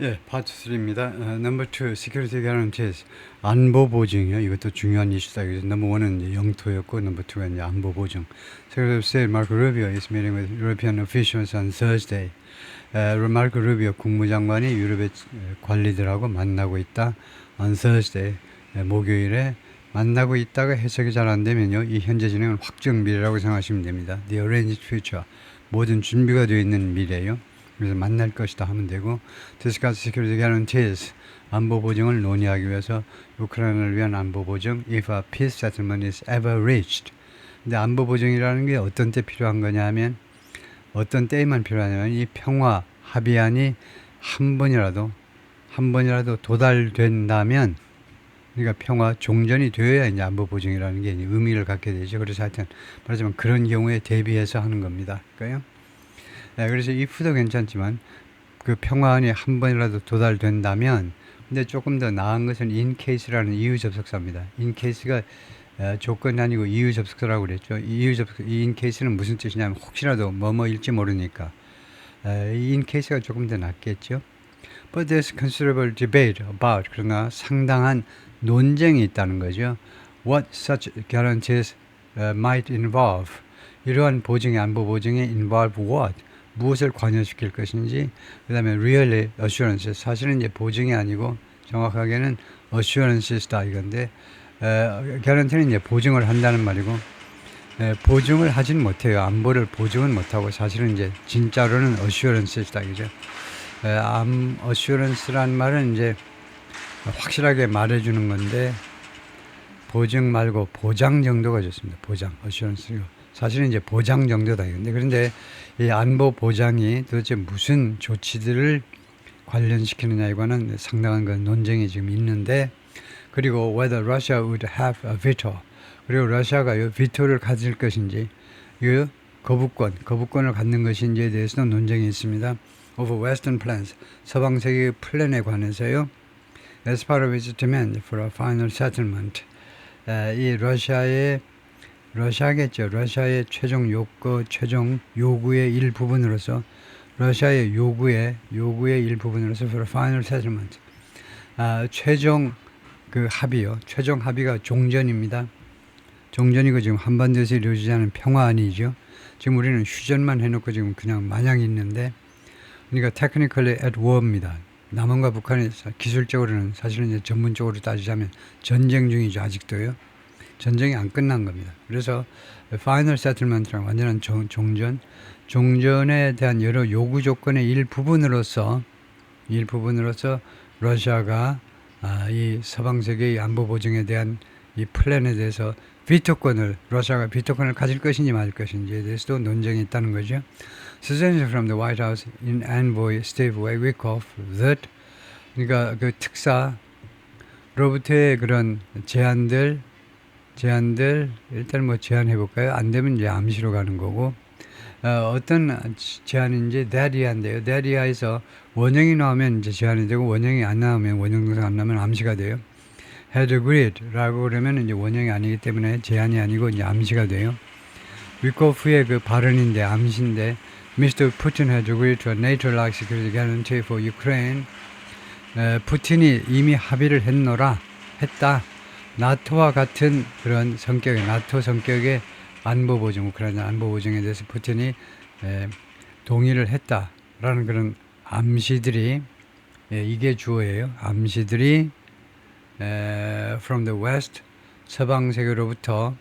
예, 파트 3입니다. 넘버 2, Security Guarantees. 안보 보증이요. 이것도 중요한 이슈다. 그래서 넘버 1은 이제 영토였고, 넘버 2가 이제 안보 보증. Secretary of State Marco Rubio is meeting with European officials on Thursday. 마르코 루비오 국무장관이 유럽의 관리들하고 만나고 있다. On Thursday, 목요일에 만나고 있다가 해석이 잘 안 되면요, 이 현재 진행은 확정 미래라고 생각하시면 됩니다. The arranged future. 모든 준비가 되어 있는 미래예요. 그래서 만날 것이다 하면 되고, discuss security guarantees, 안보 보증을 논의하기 위해서 우크라이나를 위한 안보 보증, if a peace settlement is ever reached. 근데 안보 보증이라는 게 어떤 때 필요한 거냐 하면, 어떤 때에만 필요하냐면 이 평화 합의안이 한 번이라도 도달된다면, 그러니까 평화 종전이 되어야 이제 안보 보증이라는 게 의미를 갖게 되죠. 그래서 하여튼 말하자면 그런 경우에 대비해서 하는 겁니다. 그러니까요. 네, 그래서 if도 괜찮지만 그 평화안이 한 번이라도 도달된다면, 근데 조금 더 나은 것은 in case라는 이유 접속사입니다. in case가 조건이 아니고 이유 접속사라고 그랬죠. 이유 접속, in case는 무슨 뜻이냐면 혹시라도 뭐뭐일지 모르니까 in case가 조금 더 낫겠죠. But there's considerable debate about, 그러나 상당한 논쟁이 있다는 거죠. What such guarantees might involve. 이러한 보증의 안보 보증에 involve what? 무엇을 관여시킬 것인지. 그 다음에 really assurances. 사실은 이제 보증이 아니고 정확하게는 assurances다 이건데, guarantee는 이제 보증을 한다는 말이고, 보증을 하진 못해요. 안보를 보증은 못하고 사실은 이제 진짜로는 assurances다 이죠. assurance란 말은 이제 확실하게 말해주는 건데, 보증 말고 보장 정도가 좋습니다. 보장, assurance. 사실은 이제 보장 정도다. 그런데 이 안보 보장이 도대체 무슨 조치들을 관련시키느냐에 관한 상당한 그 논쟁이 지금 있는데, 그리고 whether Russia would have a veto. 그리고 러시아가 이 비토를 가질 것인지, 이 거부권을 갖는 것인지에 대해서도 논쟁이 있습니다. Of Western plans, 서방 세계의 플랜에 관해서요. As part of its demand for a final settlement. 이 러시아겠죠. 러시아의 최종 요구의 일부분으로서, 러시아의 요구의 일부분으로서 for a final settlement. 최종 그 합의요. 최종 합의가 종전입니다. 종전이고 지금 한반도에서 이루어지지 않은 평화안이죠. 지금 우리는 휴전만 해놓고 지금 그냥 마냥 있는데, 그러니까 technically at war입니다. 남한과 북한이 기술적으로는 사실은 이제 전문적으로 따지자면 전쟁 중이죠. 아직도요. 전쟁이 안 끝난 겁니다. 그래서 final settlement랑 완전한 종전에 대한 여러 요구 조건의 일부분으로서 러시아가 이 서방 세계의 안보 보증에 대한 이 플랜에 대해서 러시아가 비토권을 가질 것인지 말 것인지에 대해서도 논쟁이 있다는 거죠. Suggestion from the White House in envoy Steve Witkoff that, 그러니까 그 특사로부터의 그런 제안들 일단 뭐 제안해 볼까요? 안 되면 이제 암시로 가는 거고, 어떤 제안인지 대리한데요. 대리하에서 원형이 나오면 이제 제안이 되고, 원형이 안 나오면, 원형동사 안 나오면 암시가 돼요. had agreed라고 그러면 이제 원형이 아니기 때문에 제안이 아니고 이제 암시가 돼요. 위코프의 그 발언인데 암시인데, Mr. Putin had agreed to a NATO-like security guarantee for Ukraine. 푸틴이 이미 합의를 했다. 나토와 같은 그런 성격의, 나토 성격의 안보 보증, 우크라이나 안보 보증에 대해서 푸틴이 동의를 했다라는 그런 암시들이, 이게 주어예요. 암시들이 from the west, 서방 세계로부터,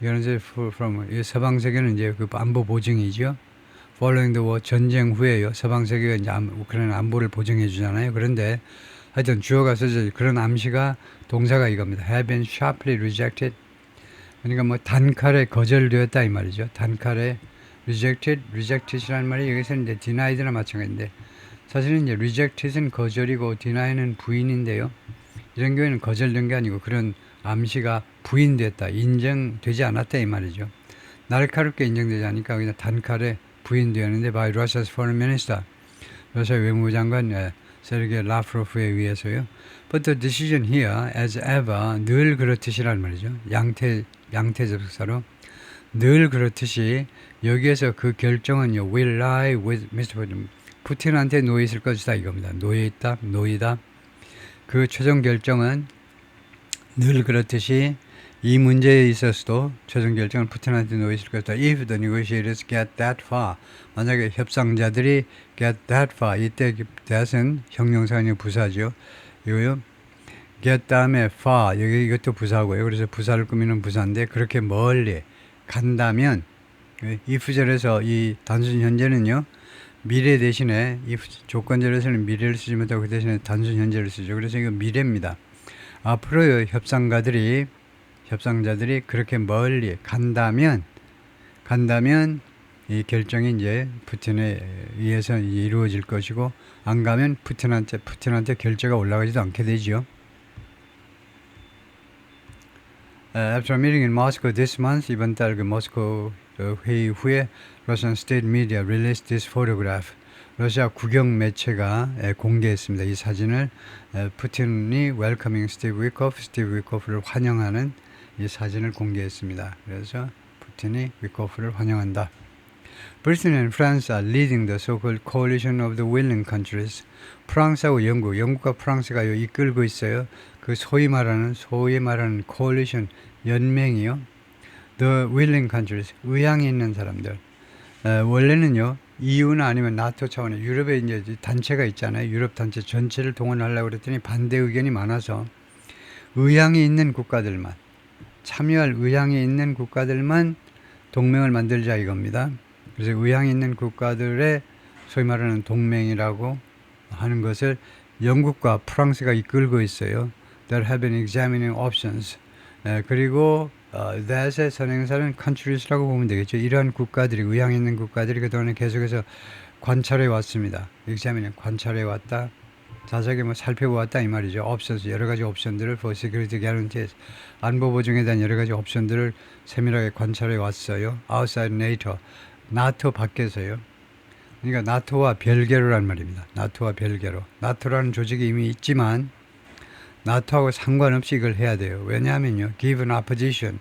from 서방 세계는 이제 그 안보 보증이죠. Following the war, 전쟁 후에요. 서방 세계가 이제 우크라이나 안보를 보증해 주잖아요. 그런데 하여튼 주어가 써져 그런 암시가, 동사가 이겁니다. Have been sharply rejected. 그러니까 뭐 단칼에 거절되었다 이 말이죠. 단칼에 rejected이라는 말이 여기서는 이제 denied나 마찬가지인데, 사실은 이제 rejected은 거절이고 denied는 부인인데요. 이런 경우에는 거절된 게 아니고 그런 암시가 부인됐다, 인정되지 않았다 이 말이죠. 날카롭게 인정되지 않으니까 그냥 단칼에 부인되었는데 by Russia's foreign minister, 러시아 외무부 장관 세르게이 라프로프에 의해서요. But the decision here, as ever, 늘 그렇듯이란 말이죠. 양태 접속사로 늘 그렇듯이 여기에서 그 결정은요, will lie with Mr. Putin, 푸틴한테 놓여 있을 것이다 이겁니다. 놓이다. 그 최종 결정은 늘 그렇듯이 이 문제에 있어서도 최종 결정은 푸틴한테 놓여 있을 것이다. If the negotiators get that far, 만약에 협상자들이 get that far, 이때 that은 형용사가 아니고 부사죠. 이거요. get 다음에 far, 여기 이것도 부사고요. 그래서 부사를 꾸미는 부사인데 그렇게 멀리 간다면 if절에서 이 단순 현재는요. 미래 대신에 if 조건절에서는 미래를 쓰지 못하고 그 대신에 단순 현재를 쓰죠. 그래서 이거 미래입니다. 앞으로 협상자들이 그렇게 멀리 간다면 이 결정이 이제 푸틴에 의해서 이루어질 것이고 안 가면 푸틴한테 결제가 올라가지도 않게 되죠. After a meeting in Moscow this month, 이번 달 그 모스코 회의 후에 Russian State Media released this photograph. 러시아 국영 매체가 공개했습니다. 이 사진을 푸틴이 welcoming Steve Witkoff를 환영하는 이 사진을 공개했습니다. 그래서 푸틴이 위코프를 환영한다. Britain and France are leading the so-called coalition of the willing countries. 프랑스하고 영국과 프랑스가 이끌고 있어요. 그 소위 말하는 coalition 연맹이요. The willing countries, 의향이 있는 사람들. 원래는요. EU나 아니면 나토 차원의 유럽에 이제 단체가 있잖아요. 유럽 단체 전체를 동원하려고 그랬더니 반대 의견이 많아서 의향이 있는 국가들만 참여할 의향이 있는 국가들만 동맹을 만들자 이겁니다. 그래서 의향이 있는 국가들의 소위 말하는 동맹이라고 하는 것을 영국과 프랑스가 이끌고 있어요. There have been examining options. 그리고 that의 선행사는 countries라고 보면 되겠죠. 이러한 국가들이 의향 있는 국가들이 그동안에 계속해서 관찰해 왔습니다. examining 관찰해 왔다. 자세하게 살펴보았다 이 말이죠. options 여러 가지 옵션들을 for security guarantees 안보 보증에 대한 여러 가지 옵션들을 세밀하게 관찰해 왔어요. outside NATO 나토 밖에서요. 그러니까 나토와 별개로란 말입니다. 나토와 별개로. 나토라는 조직이 이미 있지만 나토하고 상관없이 이걸 해야 돼요. 왜냐하면요. given opposition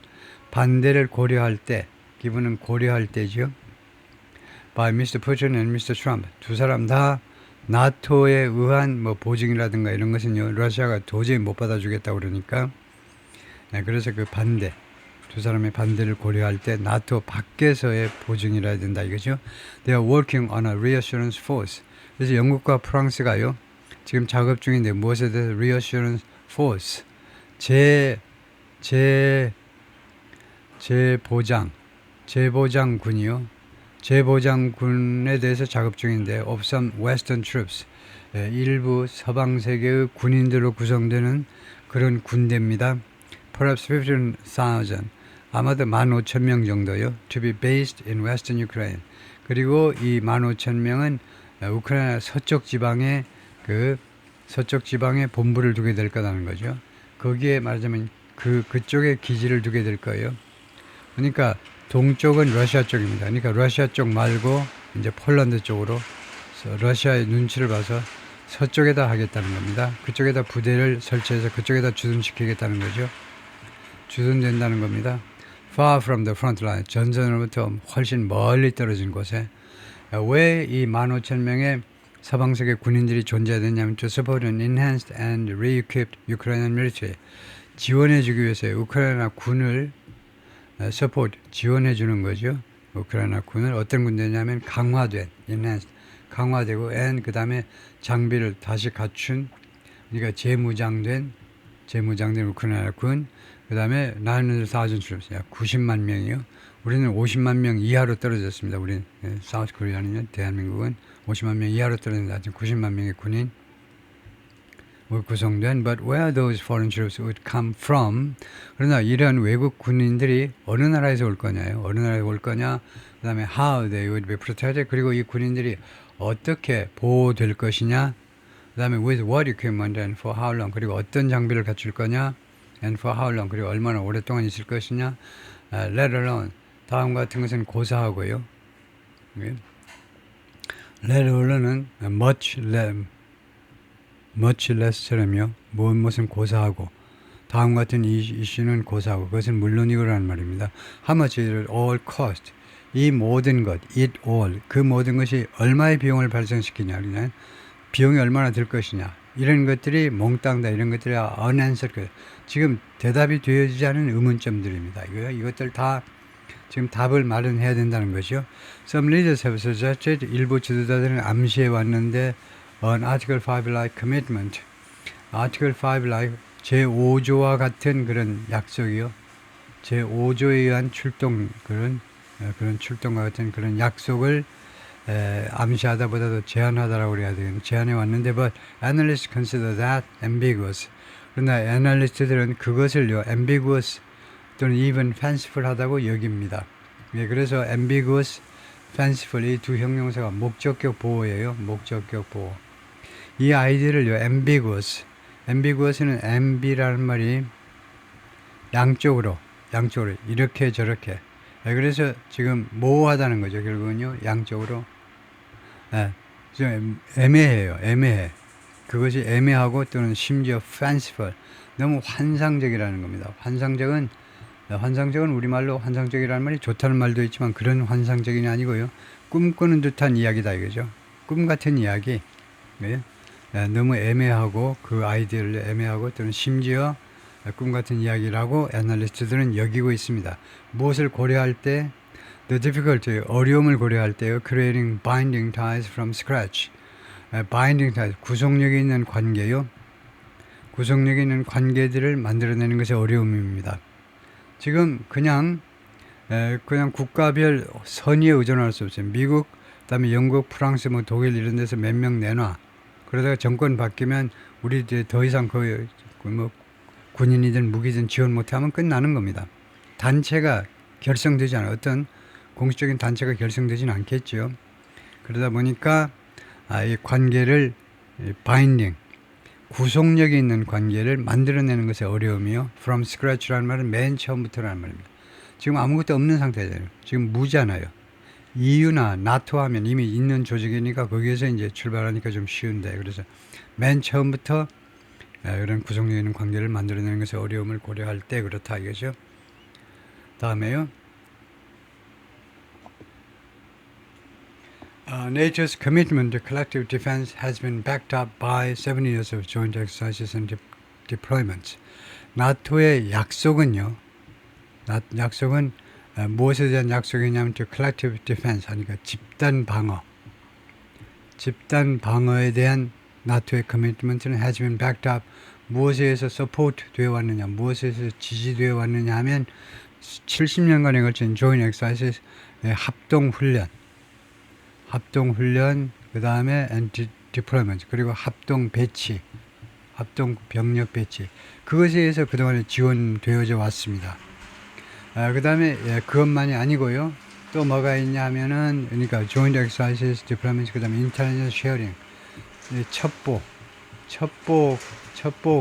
반대를 고려할 때 given은 고려할 때죠. by Mr. Putin and Mr. Trump 두 사람 다 나토에 의한 보증이라든가 이런 것은요. 러시아가 도저히 못 받아주겠다고 그러니까 그래서 그 반대 두 사람의 반대를 고려할 때 나토 밖에서의 보증이라 해야 된다 이거죠. They are working on a reassurance force. 그래서 영국과 프랑스가요. 지금 작업 중인데 무엇에 대해서 reassurance force 재보장군이요. 재보장군에 대해서 작업 중인데 of some western troops 일부 서방 세계의 군인들로 구성되는 그런 군대입니다. Perhaps 15,000 아마도 15,000명 정도요. To be based in western Ukraine. 그리고 이 15,000명은 우크라이나 서쪽 지방에 본부를 두게 될 거라는 거죠. 거기에 말하자면 그쪽에 기지를 두게 될 거예요. 그러니까 동쪽은 러시아 쪽입니다. 그러니까 러시아 쪽 말고 이제 폴란드 쪽으로 러시아의 눈치를 봐서 서쪽에다 하겠다는 겁니다. 그쪽에다 부대를 설치해서 그쪽에다 주둔시키겠다는 거죠. 주둔된다는 겁니다. Far from the front line, 전선으로부터 훨씬 멀리 떨어진 곳에. 왜 이 15,000명의 서방세계 군인들이 존재되냐면 to support an enhanced and re-equipped Ukrainian military. 지원해주기 위해서요. 우크라이나 군을 support, 지원해주는 거죠. 우크라이나 군을 어떤 군대냐면 강화된, enhanced, 강화되고 and 그 다음에 장비를 다시 갖춘 그러니까 재무장된 우크라이나 군 그 다음에 9,000 troops, 약 90만 명이요. 우리는 50만 명 이하로 떨어졌습니다. 우리는 사우스 코리아는요. 대한민국은 50만 명 이하로 떨어졌는데 아직 90만 명의 군인 구성된 but where those foreign troops would come from 그러나 이런 외국 군인들이 어느 나라에서 올 거냐요. 어느 나라에서 올 거냐 그 다음에 how they would be protected 그리고 이 군인들이 어떻게 보호될 것이냐 그 다음에 with what equipment and for how long 그리고 어떤 장비를 갖출 거냐 and for how long 그리고 얼마나 오랫동안 있을 것이냐 let alone 다음 같은 것은 고사하고요. let alone은 much less처럼요. 무엇은 고사하고 다음 같은 이슈는 고사하고 그것은 물론이고라는 말입니다. How much it will all cost 이 모든 것, it all, 그 모든 것이 얼마의 비용을 발생시키냐, 그냥 비용이 얼마나 들 것이냐, 이런 것들이 몽땅 다 이런 것들이 unanswered, 지금 대답이 되어지지 않은 의문점들입니다. 이것들 다 지금 답을 마련해야 된다는 것이요. Some leaders have suggested, 일부 지도자들은 암시해 왔는데, an Article 5-like commitment, Article 5-like 제5조와 같은 그런 약속이요. 제5조에 의한 출동, 그런 출동과 같은 그런 약속을 암시하다보다도 제안하다라고 그래야 되겠네. 제안해 왔는데, but analysts consider that ambiguous. 그러나 애널리스트들은 그것을요, ambiguous 또는 even fanciful하다고 여깁니다. 예, 그래서 ambiguous, fanciful 이 두 형용사가 목적격 보호예요. 목적격 보호. 이 아이디어를요, ambiguous는 amb라는 말이 양쪽으로 이렇게 저렇게. 예, 그래서 지금 모호하다는 거죠. 결국은요, 양쪽으로. 예, 좀 애매해요. 애매해. 그것이 애매하고 또는 심지어 fanciful, 너무 환상적이라는 겁니다. 환상적은 우리말로 환상적이라는 말이 좋다는 말도 있지만 그런 환상적이 아니고요. 꿈꾸는 듯한 이야기다 이거죠. 꿈 같은 이야기. 네? 너무 애매하고 그 아이디어를 애매하고 또는 심지어 꿈 같은 이야기라고 애널리스트들은 여기고 있습니다. 무엇을 고려할 때 the difficulty, 어려움을 고려할 때요. creating binding ties from scratch. binding ties, 구속력이 있는 관계요. 구속력이 있는 관계들을 만들어내는 것이 어려움입니다. 지금 그냥 국가별 선의에 의존할 수 없어요. 미국, 그다음에 영국, 프랑스, 뭐 독일 이런 데서 몇 명 내놔. 그러다가 정권 바뀌면 우리 더 이상 뭐 군인이든 무기든 지원 못하면 끝나는 겁니다. 단체가 결성되지 않아요. 어떤 공식적인 단체가 결성되지는 않겠죠. 그러다 보니까 이 관계를 바인딩, 구속력이 있는 관계를 만들어내는 것의 어려움이요. From scratch라는 말은 맨 처음부터라는 말입니다. 지금 아무것도 없는 상태잖아요. 지금 무잖아요. EU나 나토 하면 이미 있는 조직이니까 거기에서 이제 출발하니까 좀 쉬운데, 그래서 맨 처음부터 그런 구속력 있는 관계를 만들어내는 것의 어려움을 고려할 때 그렇다 이거죠. 다음에요. NATO's commitment to collective defense has been backed up by 7 years of joint exercises and deployments. 나토의 약속은요. 약속은 무엇에 대한 약속이냐면 to collective defense 하니까 집단 방어에 대한 나토의 commitment는 has been backed up. 무엇에 의해서 support 되어 왔느냐, 무엇에 의해서 지지되어 왔느냐 하면 70년간에 걸친 joint exercises, 합동훈련, 그 다음에 deployment, 그리고 합동 병력 배치. 그것에 의해서 그동안에 지원되어져 왔습니다. 그 다음에 그것만이 아니고요. 또 뭐가 있냐 하면은, 그러니까 joint exercises, deployment, 그 다음에 intelligence sharing, 첩보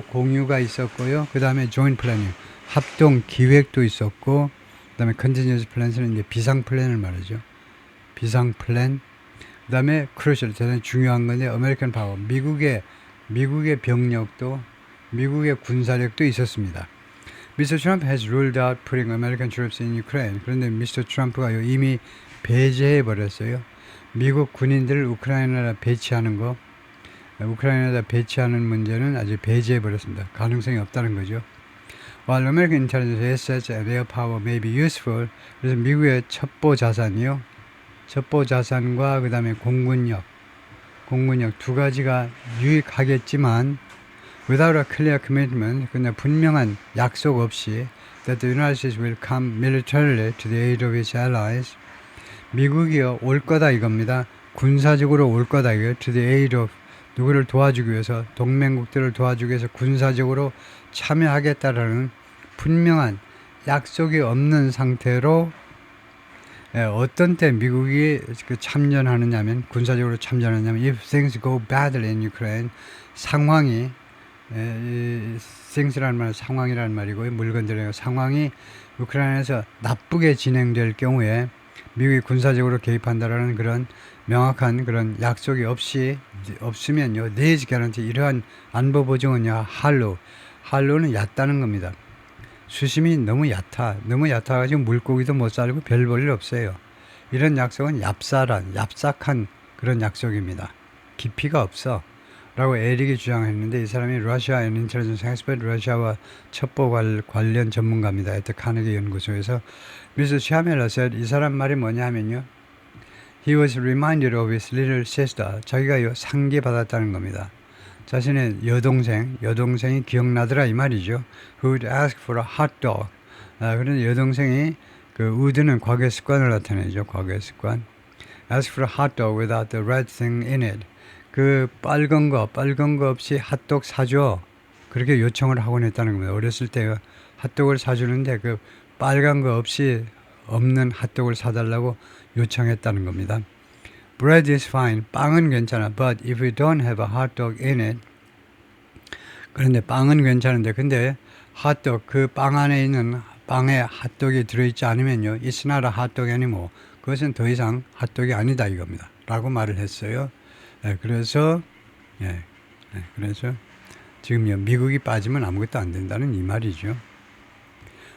공유가 있었고요. 그 다음에 joint planning, 합동 기획도 있었고, 그 다음에 contingency plan은 이제 비상 플랜을 말하죠. 비상 플랜. 그 다음에 crucial, 대단히 중요한 건데, American power, 미국의 병력도, 미국의 군사력도 있었습니다. Mr. Trump has ruled out putting American troops in Ukraine. 그런데 미스터 트럼프가 이미 배제해 버렸어요. 미국 군인들을 우크라이나에 배치하는 문제는 아주 배제해 버렸습니다. 가능성이 없다는 거죠. While American intelligence assets and air power may be useful, 그래서 미국의 첩보 자산과 그 다음에 공군력 두 가지가 유익하겠지만, without a clear commitment, 그냥 분명한 약속 없이 that the United States will come militarily to the aid of its allies, 미국이요 올 거다 이겁니다. 군사적으로 올 거다 이거예요. to the aid of, 누구를 도와주기 위해서, 동맹국들을 도와주기 위해서 군사적으로 참여하겠다라는 분명한 약속이 없는 상태로 어떤 때 미국이 참전하느냐면, 군사적으로 참전하냐면, if things go badly in Ukraine, 상황이, things라는 말은 상황이라는 말이고요. 물건들의 상황이 우크라이나에서 나쁘게 진행될 경우에 미국이 군사적으로 개입한다라는 그런 명확한 그런 약속이 없으면요, these guarantee, 이러한 안보 보증은요, 할로는 얕다는 겁니다. 수심이 너무 얕아가지고 물고기도 못 살고 별 볼 일 없어요. 이런 약속은 얍삭한 그런 약속입니다. 깊이가 없어. 라고 에릭이 주장했는데 이 사람이 러시아 인텔리전스 엑스퍼트 러시아와 첩보 관련 전문가입니다. 하여튼 카네기 연구소에서 미스 샤멜러 said 이 사람 말이 뭐냐 하면요. He was reminded of his little sister. 자기가 상기받았다는 겁니다. 자신의 여동생이 기억나더라 이 말이죠. Who would ask for a hot dog. 그런데 여동생이 그 would는 과거 습관을 나타내죠. 과거 습관. Ask for a hot dog without the red thing in it. 그 빨간 거 없이 핫도그 사줘. 그렇게 요청을 하곤 했다는 겁니다. 어렸을 때 핫도그를 사주는데 그 빨간 거 없이 없는 핫도그를 사달라고 요청했다는 겁니다. Bread is fine. 빵은 괜찮아. But if we don't have a hot dog in it. 그런데 빵은 괜찮은데 근데 핫도그 그 빵 안에 있는 빵에 핫도그가 들어있지 않으면요. It's not a hot dog anymore. 그것은 더 이상 핫도그가 아니다 이겁니다. 라고 말을 했어요. 그래서 지금 미국이 빠지면 아무것도 안 된다는 이 말이죠.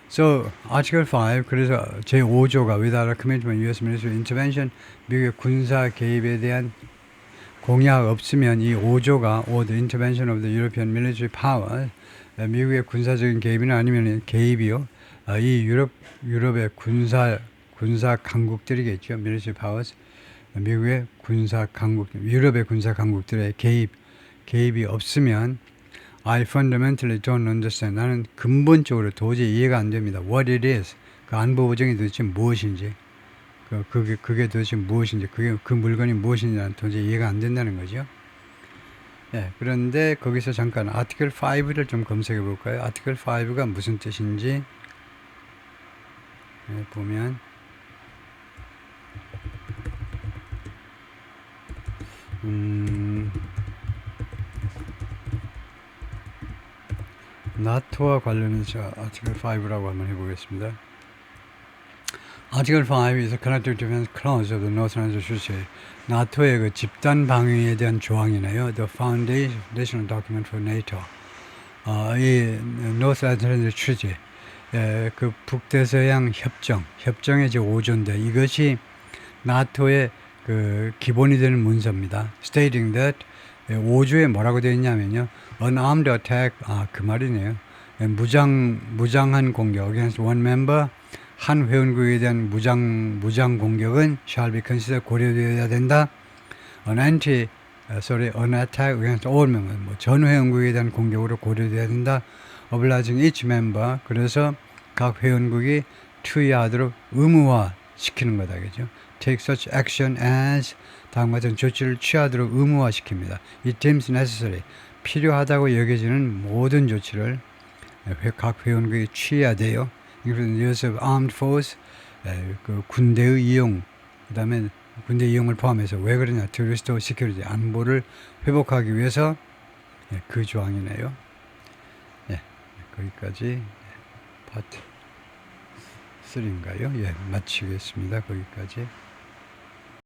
So, Article 5, 그래서 제5조가 without a commitment U.S. military intervention, 미국의 군사 개입에 대한 공약 없으면 이 5조가 or the intervention of the European military power, 미국의 군사적인 개입이나 아니면 개입이요. 이 유럽의 군사 강국들이겠죠. military powers. 미국의 유럽의 군사 강국들의 개입이 없으면 I fundamentally don't understand. 나는 근본적으로 도저히 이해가 안 됩니다. What it is. 그 안보 보장이 도대체 무엇인지. 그게 도대체 무엇인지. 그 물건이 무엇인지 나는 도저히 이해가 안 된다는 거죠. 그런데 거기서 잠깐 아티클 5를 좀 검색해 볼까요? 아티클 5가 무슨 뜻인지 보면 나토와 관련해서 아티클 5라고 한번 해보겠습니다. Article 5 is a collective defense clause of the North Atlantic Treaty. 나토의 그 집단 방위에 대한 조항이네요. The foundational document for NATO. 이 North Atlantic Treaty, 그 북대서양 협정의 제 5조인데 이것이 나토의 그 기본이 되는 문서입니다. Stating that 5조에 뭐라고 되어 있냐면요. Unarmed attack, 그 말이네요. 무장한 공격, against one member, 한 회원국에 대한 무장 공격은 shall be considered 고려되어야 된다. An attack against all members, 전 회원국에 대한 공격으로 고려되어야 된다. Obliging each member, 그래서 각 회원국이 투여하도록 의무화 시키는 거다, 그죠? Take such action as 다음과 같은 조치를 취하도록 의무화 시킵니다. It deems necessary. 필요하다고 여겨지는 모든 조치를 각 회원국이 취해야 돼요. including the use of armed force, 그 군대의 이용, 그 다음에 군대 이용을 포함해서 왜 그러냐? To restore security, 안보를 회복하기 위해서 그 조항이네요. 거기까지 파트 3인가요? 마치겠습니다. 거기까지.